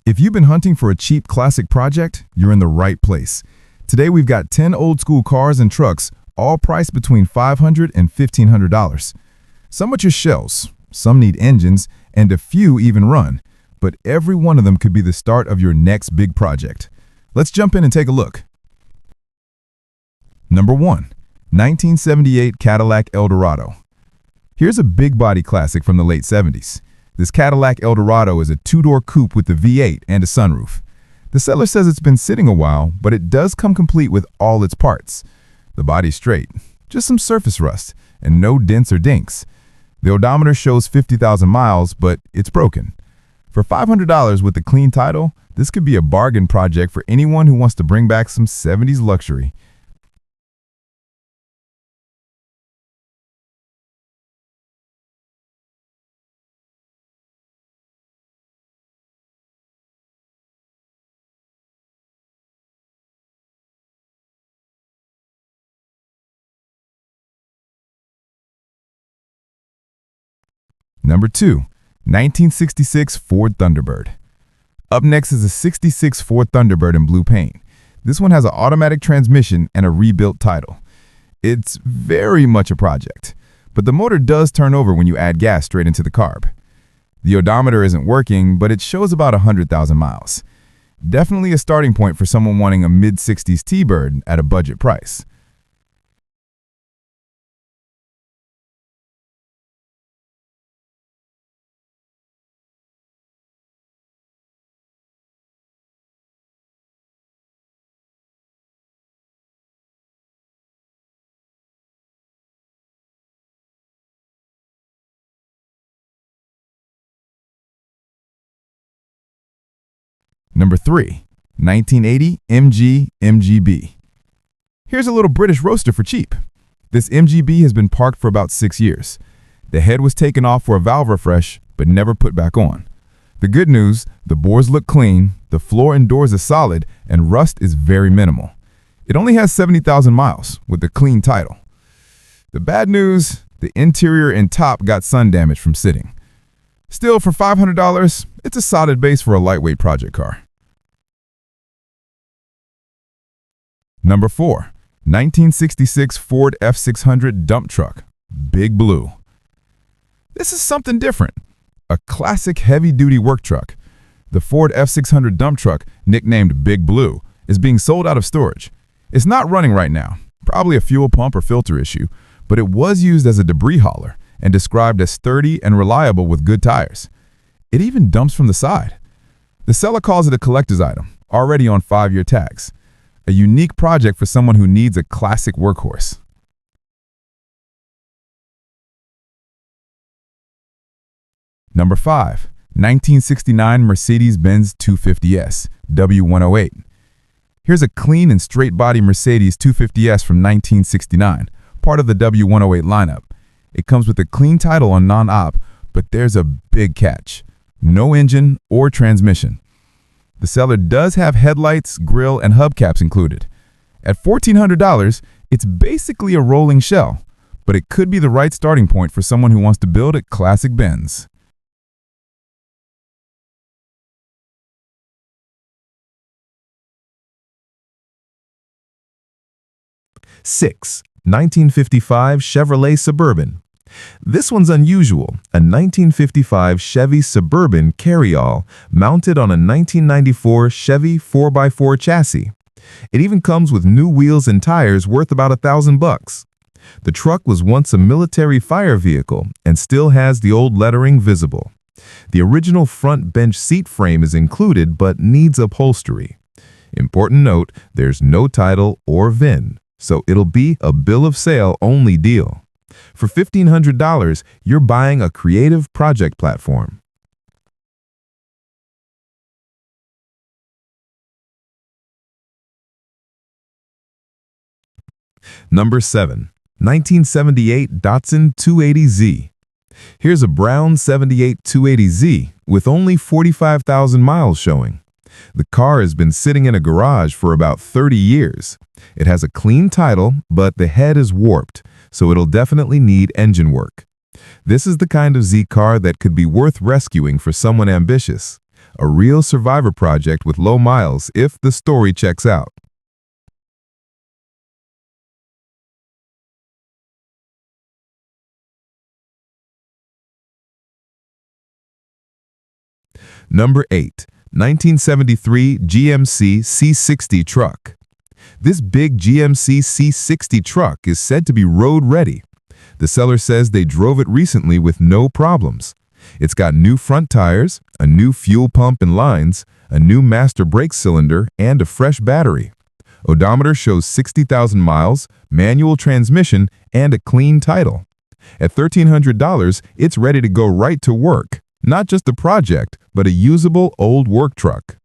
If you've been hunting for a cheap classic project, you're in the right place. Today we've got 10 old school cars and trucks, all priced between $500 and $1,500. Some are just shells, some need engines, and a few even run. But every one of them could be the start of your next big project. Let's jump in and take a look. Number 1. 1978 Cadillac Eldorado. Here's a big body classic from the late 70s. This Cadillac Eldorado is a two-door coupe with a V8 and a sunroof. The seller says it's been sitting a while, but it does come complete with all its parts. The body's straight, just some surface rust, and no dents or dinks. The odometer shows 50,000 miles, but it's broken. For $500 with a clean title, this could be a bargain project for anyone who wants to bring back some 70s luxury. Number 2. 1966 Ford Thunderbird. Up next is a 66 Ford Thunderbird in blue paint. This one has an automatic transmission and a rebuilt title. It's very much a project, but the motor does turn over when you add gas straight into the carb. The odometer isn't working, but it shows about 100,000 miles. Definitely a starting point for someone wanting a mid-60s T-Bird at a budget price. Number 3. 1980 MG MGB. Here's a little British roadster for cheap. This MGB has been parked for about 6 years. The head was taken off for a valve refresh, but never put back on. The good news, the bores look clean, the floor and doors are solid, and rust is very minimal. It only has 70,000 miles with a clean title. The bad news, the interior and top got sun damage from sitting. Still, for $500, it's a solid base for a lightweight project car. Number 4. 1966 Ford F600 dump truck, big blue. This is something different. A classic heavy-duty work truck. The Ford F600 dump truck, nicknamed Big Blue, is being sold out of storage. It's not running right now, probably a fuel pump or filter issue, but it was used as a debris hauler and described as sturdy and reliable with good tires. It even dumps from the side. The seller calls it a collector's item, already on 5-year tags. A unique project for someone who needs a classic workhorse. Number 5. 1969 Mercedes-Benz 250S W108. Here's a clean and straight body Mercedes 250S from 1969, part of the W108 lineup. It comes with a clean title on non-op, but there's a big catch. No engine or transmission. The seller does have headlights, grille, and hubcaps included. At $1,400, it's basically a rolling shell, but it could be the right starting point for someone who wants to build a classic Benz. Six. 1955 Chevrolet Suburban. This one's unusual, a 1955 Chevy Suburban carryall mounted on a 1994 Chevy 4x4 chassis. It even comes with new wheels and tires worth about $1,000. The truck was once a military fire vehicle and still has the old lettering visible. The original front bench seat frame is included but needs upholstery. Important note, there's no title or VIN, so it'll be a bill of sale only deal. For $1,500, you're buying a creative project platform. Number 7. 1978 Datsun 280Z. Here's a brown 78 280Z with only 45,000 miles showing. The car has been sitting in a garage for about 30 years. It has a clean title, but the head is warped, so it'll definitely need engine work. This is the kind of Z car that could be worth rescuing for someone ambitious. A real survivor project with low miles if the story checks out. Number 8. 1973 GMC C60 truck. This big GMC C60 truck is said to be road-ready. The seller says they drove it recently with no problems. It's got new front tires, a new fuel pump and lines, a new master brake cylinder, and a fresh battery. Odometer shows 60,000 miles, manual transmission, and a clean title. At $1,300, it's ready to go right to work. Not just a project, but a usable old work truck.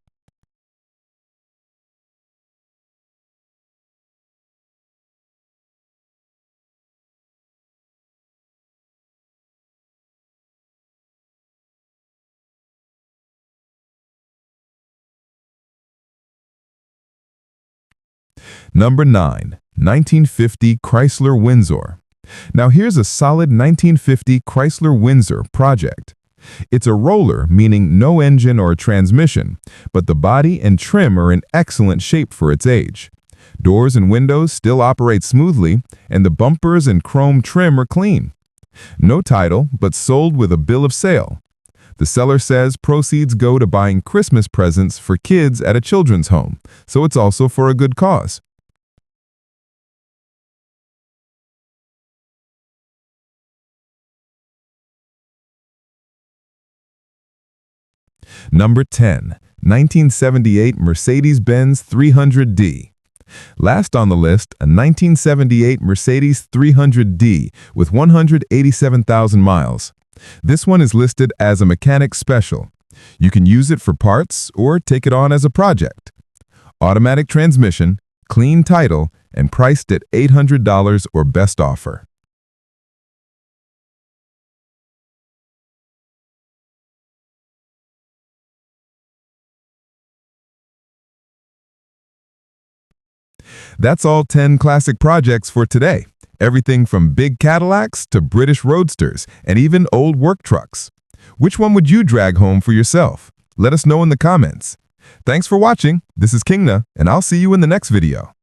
Number 9. 1950 Chrysler Windsor. Now here's a solid 1950 Chrysler Windsor project. It's a roller, meaning no engine or transmission, but the body and trim are in excellent shape for its age. Doors and windows still operate smoothly, and the bumpers and chrome trim are clean. No title, but sold with a bill of sale. The seller says proceeds go to buying Christmas presents for kids at a children's home, so it's also for a good cause. Number 10. 1978 Mercedes-Benz 300D. Last on the list, a 1978 Mercedes 300D with 187,000 miles. This one is listed as a mechanic special. You can use it for parts or take it on as a project. Automatic transmission, clean title, and priced at $800 or best offer. That's all 10 classic projects for today. Everything from big Cadillacs to British roadsters and even old work trucks. Which one would you drag home for yourself? Let us know in the comments. Thanks for watching. This is Kingna, and I'll see you in the next video.